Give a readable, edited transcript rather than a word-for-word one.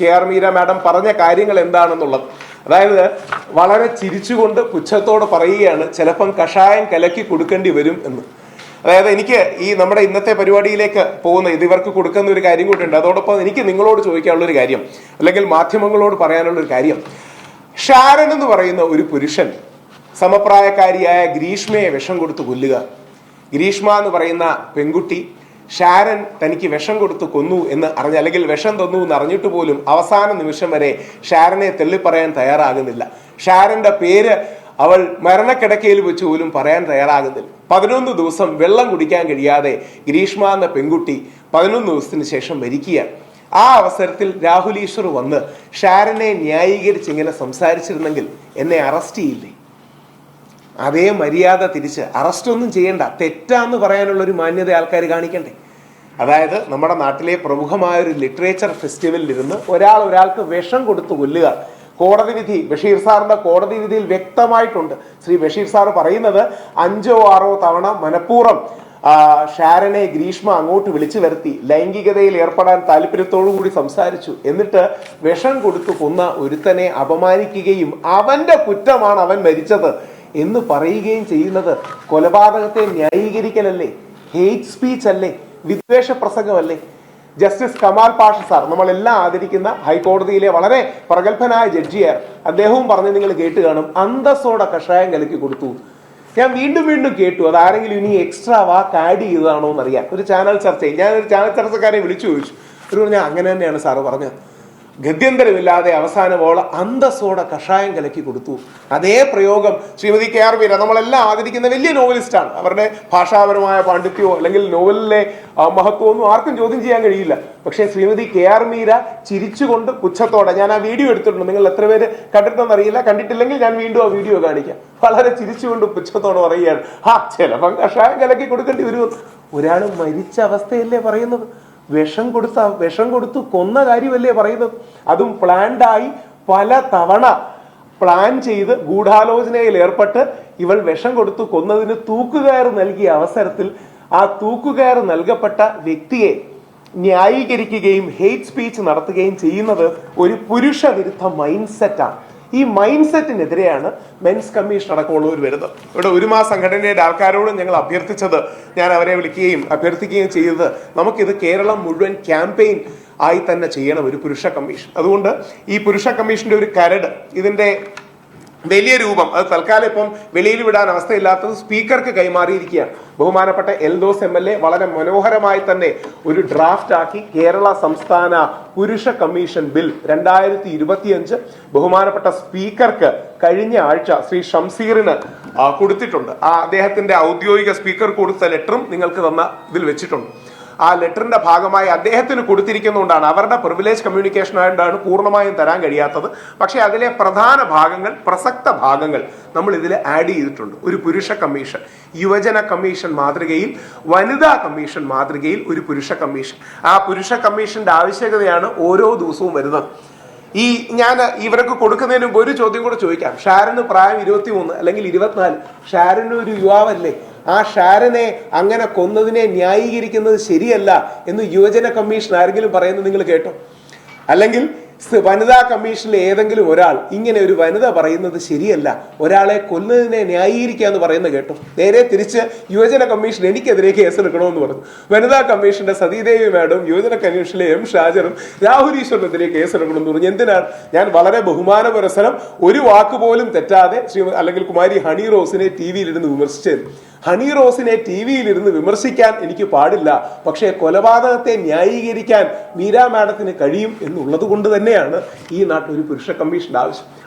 K R. Meera madam പറഞ്ഞ കാര്യങ്ങൾ എന്താണെന്നുള്ളത്. അതായത് വളരെ ചിരിച്ചുകൊണ്ട് പുച്ഛത്തോട് പറയുകയാണ് ചിലപ്പം കഷായം കലക്കി കൊടുക്കേണ്ടി വരും എന്ന്. അതായത് എനിക്ക് ഈ നമ്മുടെ ഇന്നത്തെ പരിപാടിയിലേക്ക് പോകുന്ന ഇത് ഇവർക്ക് കൊടുക്കുന്ന ഒരു കാര്യം കൂടിയുണ്ട്. അതോടൊപ്പം എനിക്ക് നിങ്ങളോട് ചോദിക്കാനുള്ളൊരു കാര്യം, അല്ലെങ്കിൽ മാധ്യമങ്ങളോട് പറയാനുള്ളൊരു കാര്യം, ഷാരൻ എന്ന് പറയുന്ന ഒരു പുരുഷൻ സമപ്രായക്കാരിയായ ഗ്രീഷ്മയെ വിഷം കൊടുത്ത് കൊല്ലുക. ഗ്രീഷ്മ എന്ന് പറയുന്ന പെൺകുട്ടി ഷാരൻ തനിക്ക് വിഷം കൊടുത്ത് കൊന്നു എന്ന് അറിഞ്ഞ, അല്ലെങ്കിൽ വിഷം തന്നു എന്ന് അറിഞ്ഞിട്ട് പോലും അവസാന നിമിഷം വരെ ഷാരനെ തെള്ളിപ്പറയാൻ തയ്യാറാകുന്നില്ല. ഷാരന്റെ പേര് അവൾ മരണക്കിടക്കയിൽ വെച്ച് പോലും പറയാൻ തയ്യാറാകുന്നില്ല. 11 ദിവസം വെള്ളം കുടിക്കാൻ കഴിയാതെ ഗ്രീഷ്മ എന്ന പെൺകുട്ടി 11 ദിവസത്തിന് ശേഷം മരിക്കുകയാണ്. ആ അവസരത്തിൽ രാഹുൽ ഈശ്വർ വന്ന് ഷാരനെ ന്യായീകരിച്ച് ഇങ്ങനെ സംസാരിച്ചിരുന്നെങ്കിൽ എന്നെ അറസ്റ്റ് ചെയ്യില്ലേ? അതേ മര്യാദ തിരിച്ച് അറസ്റ്റ് ഒന്നും ചെയ്യണ്ട, തെറ്റാന്ന് പറയാനുള്ള ഒരു മാന്യത ആൾക്കാർ കാണിക്കണ്ടേ? അതായത് നമ്മുടെ നാട്ടിലെ പ്രമുഖമായ ഒരു ലിറ്ററേച്ചർ ഫെസ്റ്റിവലിൽ ഇരുന്ന് ഒരാൾക്ക് വിഷം കൊടുത്തു കൊല്ലുക. കോടതി വിധി, ബഷീർ സാറിന്റെ കോടതി വിധിയിൽ വ്യക്തമായിട്ടുണ്ട്. ശ്രീ ബഷീർ സാർ പറയുന്നത് 5ഓ 6ഓ തവണ മനഃപൂർവ്വം ഷാരനെ ഗ്രീഷ്മ അങ്ങോട്ട് വിളിച്ചു വരുത്തി ലൈംഗികതയിൽ ഏർപ്പെടാൻ താല്പര്യത്തോടു കൂടി സംസാരിച്ചു. എന്നിട്ട് വിഷം കൊടുത്തു കൊന്ന ഒരുത്തനെ അപമാനിക്കുകയും അവന്റെ കുറ്റമാണ് അവൻ മരിച്ചത് എന്ന് പറയുകയും ചെയ്യുന്നത് കൊലപാതകത്തെ ന്യായീകരിക്കലല്ലേ? ഹെയ്റ്റ് സ്പീച്ച് അല്ലേ? വിദ്വേഷ പ്രസംഗമല്ലേ? ജസ്റ്റിസ് കമാൽ പാഷ സാർ, നമ്മളെല്ലാം ആദരിക്കുന്ന ഹൈക്കോടതിയിലെ വളരെ പ്രഗത്ഭനായ ജഡ്ജിയാർ, അദ്ദേഹവും പറഞ്ഞ് നിങ്ങൾ കേട്ട് കാണും, അന്തസ്സോടെ കഷായം കലക്കി കൊടുത്തു. ഞാൻ വീണ്ടും കേട്ടു. അതാരെങ്കിലും ഇനി എക്സ്ട്രാ വാക്ക് ആഡ് ചെയ്തതാണോ എന്നറിയാം. ഒരു ചാനൽ ചർച്ചയിൽ ഞാനൊരു ചാനൽ ചർച്ചക്കാരെ വിളിച്ചു ചോദിച്ചു. ഒരു പറഞ്ഞാൽ അങ്ങനെ തന്നെയാണ് സാറ് പറഞ്ഞത്. ഗത്യന്തരമില്ലാതെ അവസാനമോള് അന്തസ്സോടെ കഷായം കലക്കി കൊടുത്തു. അതേ പ്രയോഗം ശ്രീമതി കെ.ആർ. മീര, നമ്മളെല്ലാം ആദരിക്കുന്ന വലിയ നോവലിസ്റ്റാണ്. അവരുടെ ഭാഷാപരമായ പാണ്ഡിത്യമോ അല്ലെങ്കിൽ നോവലിലെ മഹത്വമോ ഒന്നും ആർക്കും ചോദ്യം ചെയ്യാൻ കഴിയില്ല. പക്ഷേ ശ്രീമതി കെ.ആർ. മീര ചിരിച്ചുകൊണ്ട് പുച്ഛത്തോടെ, ഞാൻ ആ വീഡിയോ എടുത്തിട്ടുണ്ട്, നിങ്ങൾ എത്ര പേര് കണ്ടിട്ടുണ്ടെന്ന് അറിയില്ല, കണ്ടിട്ടില്ലെങ്കിൽ ഞാൻ വീണ്ടും ആ വീഡിയോ കാണിക്കാം. വളരെ ചിരിച്ചുകൊണ്ട് പുച്ഛത്തോടെ പറയുകയാണ്, ചിലപ്പം കഷായം കലക്കി കൊടുക്കേണ്ടി വരുമോ? ഒരാൾ മരിച്ച അവസ്ഥയല്ലേ പറയുന്നത്? വിഷം കൊടുത്തു കൊന്ന കാര്യമല്ലേ പറയുന്നത്? അതും പ്ലാൻഡായി പല തവണ പ്ലാൻ ചെയ്ത് ഗൂഢാലോചനയിൽ ഏർപ്പെട്ട് ഇവൾ വിഷം കൊടുത്തു കൊന്നതിന് തൂക്കുകയർ നൽകിയ അവസരത്തിൽ ആ തൂക്കുകയർ നൽകപ്പെട്ട വ്യക്തിയെ ന്യായീകരിക്കുകയും ഹെയ്റ്റ് സ്പീച്ച് നടത്തുകയും ചെയ്യുന്നത് ഒരു പുരുഷ വിരുദ്ധ മൈൻഡ് സെറ്റാണ്. ഈ മൈൻഡ് സെറ്റിനെതിരെയാണ് മെൻസ് കമ്മീഷൻ അടക്കമുള്ളവർ വരുന്നത്. ഇവിടെ ഒരുമാ സംഘടനയുടെ ആൾക്കാരോടും ഞങ്ങൾ അഭ്യർത്ഥിച്ചത്, ഞാൻ അവരെ വിളിക്കുകയും അഭ്യർത്ഥിക്കുകയും ചെയ്തത്, നമുക്കിത് കേരളം മുഴുവൻ ക്യാമ്പയിൻ ആയി തന്നെ ചെയ്യണം ഒരു പുരുഷ കമ്മീഷൻ. അതുകൊണ്ട് ഈ പുരുഷ കമ്മീഷന്റെ ഒരു കരട്, ഇതിന്റെ വലിയ രൂപം അത് തൽക്കാലം ഇപ്പം വെളിയിൽ വിടാൻ അവസ്ഥയില്ലാത്തത് സ്പീക്കർക്ക് കൈമാറിയിരിക്കുകയാണ്. ബഹുമാനപ്പെട്ട എൽദോസ് MLA വളരെ മനോഹരമായി തന്നെ ഒരു ഡ്രാഫ്റ്റ് ആക്കി കേരള സംസ്ഥാന പുരുഷ കമ്മീഷൻ ബിൽ 2025 ബഹുമാനപ്പെട്ട സ്പീക്കർക്ക് കഴിഞ്ഞ ആഴ്ച ശ്രീ ഷംസീറിന് കൊടുത്തിട്ടുണ്ട്. അദ്ദേഹത്തിന്റെ ഔദ്യോഗിക സ്പീക്കർ കൊടുത്ത ലെറ്ററും നിങ്ങൾക്ക് തന്ന ഇതിൽ വെച്ചിട്ടുണ്ട്. ആ ലെറ്ററിന്റെ ഭാഗമായി അദ്ദേഹത്തിന് കൊടുത്തിരിക്കുന്നതുകൊണ്ടാണ്, അവരുടെ പ്രിവിലേജ് കമ്മ്യൂണിക്കേഷൻ ആയിട്ടാണ് പൂർണ്ണമായും തരാൻ കഴിയാത്തത്. പക്ഷേ അതിലെ പ്രധാന ഭാഗങ്ങൾ, പ്രസക്ത ഭാഗങ്ങൾ നമ്മൾ ഇതിൽ ആഡ് ചെയ്തിട്ടുണ്ട്. ഒരു പുരുഷ കമ്മീഷൻ, യുവജന കമ്മീഷൻ മാതൃകയിൽ, വനിതാ കമ്മീഷൻ മാതൃകയിൽ ഒരു പുരുഷ കമ്മീഷൻ. ആ പുരുഷ കമ്മീഷന്റെ ആവശ്യകതയാണ് ഓരോ ദിവസവും വരുന്നത്. ഞാൻ ഇവർക്ക് കൊടുക്കുന്നതിന് മുമ്പ് ഒരു ചോദ്യം കൂടെ ചോദിക്കാം. ഷാരന് പ്രായം 23 അല്ലെങ്കിൽ 24. ഷാരന് ഒരു യുവാവല്ലേ? ആ ഷാരനെ അങ്ങനെ കൊന്നതിനെ ന്യായീകരിക്കുന്നത് ശരിയല്ല എന്ന് യുവജന കമ്മീഷൻ ആരെങ്കിലും പറയുന്നത് നിങ്ങൾ കേട്ടോ? അല്ലെങ്കിൽ വനിതാ കമ്മീഷനിലെ ഏതെങ്കിലും ഒരാൾ ഇങ്ങനെ ഒരു വനിത പറയുന്നത് ശരിയല്ല, ഒരാളെ കൊന്നതിനെ ന്യായീകരിക്കുക എന്ന് പറയുന്നത് കേട്ടോ? നേരെ തിരിച്ച് യുവജന കമ്മീഷൻ എനിക്കെതിരെ കേസെടുക്കണമെന്ന് പറഞ്ഞു. വനിതാ കമ്മീഷന്റെ സതീദേവി മാഡം, യുവജന കമ്മീഷനിലെ M. ഷാജറും രാഹുൽ ഈശ്വറിനെതിരെ കേസെടുക്കണമെന്ന് പറഞ്ഞു. എന്തിനാണ്? ഞാൻ വളരെ ബഹുമാന പുരസരം ഒരു വാക്ക് പോലും തെറ്റാതെ അല്ലെങ്കിൽ കുമാരി ഹണി റോസിനെ TV-യിലിരുന്ന് വിമർശിച്ചത്. ഹണി റോസിനെ TV-യിലിരുന്ന് വിമർശിക്കാൻ എനിക്ക് പാടില്ല, പക്ഷേ കൊലപാതകത്തെ ന്യായീകരിക്കാൻ മീര മാഡത്തിന് കഴിയും എന്നുള്ളത് കൊണ്ട് തന്നെയാണ് ഈ നാട്ടിൽ ഒരു പുരുഷ കമ്മീഷന്റെ ആവശ്യം.